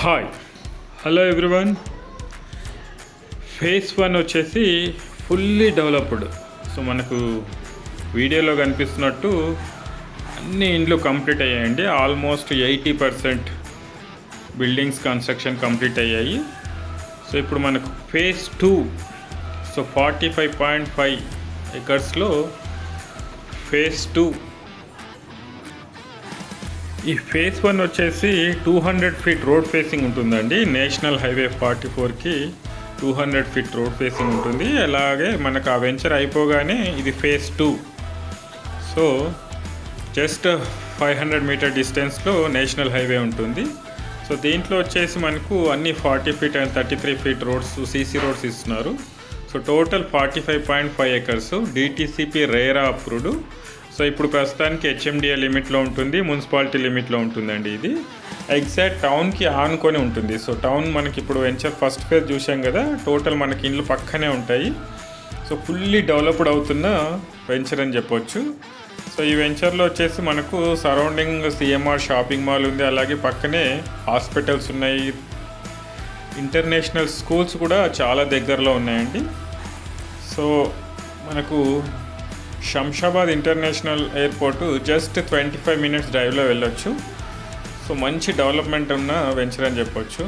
Hi hello everyone. Phase 1 వచ్చేసి fully developed. So మనకు వీడియోలో కనిపిస్తున్నట్టు అన్ని ఇండ్లు కంప్లీట్ అయ్యాయండి. ఆల్మోస్ట్ 80% బిల్డింగ్స్ కన్స్ట్రక్షన్ కంప్లీట్ అయ్యాయి. సో ఇప్పుడు మనకు ఫేజ్ 2, సో 45.5 ఎకర్స్లో ఫేజ్ 2. ఈ ఫేజ్ 1 వచ్చేసి 200 ఫీట్ రోడ్ ఫేసింగ్ ఉంటుందండి. నేషనల్ హైవే 44కి 200 ఫీట్ రోడ్ ఫేసింగ్ ఉంటుంది. అలాగే మనకు ఆ వెంచర్ అయిపోగానే ఇది ఫేజ్ 2. సో జస్ట్ 500 మీటర్ డిస్టెన్స్లో నేషనల్ హైవే ఉంటుంది. సో దీంట్లో వచ్చేసి మనకు అన్ని 40 feet and 33 feet roads, CC roads ఇస్తున్నారు. So total 45.5 acres DTCP RERA approved. So ఇప్పుడు ప్రస్తుతానికి హెచ్ఎండిఏ లిమిట్లో ఉంటుంది, మున్సిపాలిటీ లిమిట్లో ఉంటుందండి. ఇది ఎగ్జాక్ట్ టౌన్కి ఆనుకొని ఉంటుంది. సో టౌన్ మనకి ఇప్పుడు వెంచర్ ఫస్ట్ ఫేజ్ చూసాం కదా, టోటల్ మనకి ఇండ్లు పక్కనే ఉంటాయి. సో ఫుల్లీ డెవలప్డ్ అవుతున్న వెంచర్ అని చెప్పొచ్చు. సో ఈ వెంచర్లో వచ్చేసి మనకు సరౌండింగ్ సిఎంఆర్ షాపింగ్ మాల్ ఉంది, అలాగే పక్కనే హాస్పిటల్స్ ఉన్నాయి, ఇంటర్నేషనల్ స్కూల్స్ కూడా చాలా దగ్గరలో ఉన్నాయండి. సో మనకు Shamshabad international airport just 25 minutes డ్రైవ్లో వెళ్ళొచ్చు. సో మంచి డెవలప్మెంట్ ఉన్న వెంచర్ అని చెప్పొచ్చు.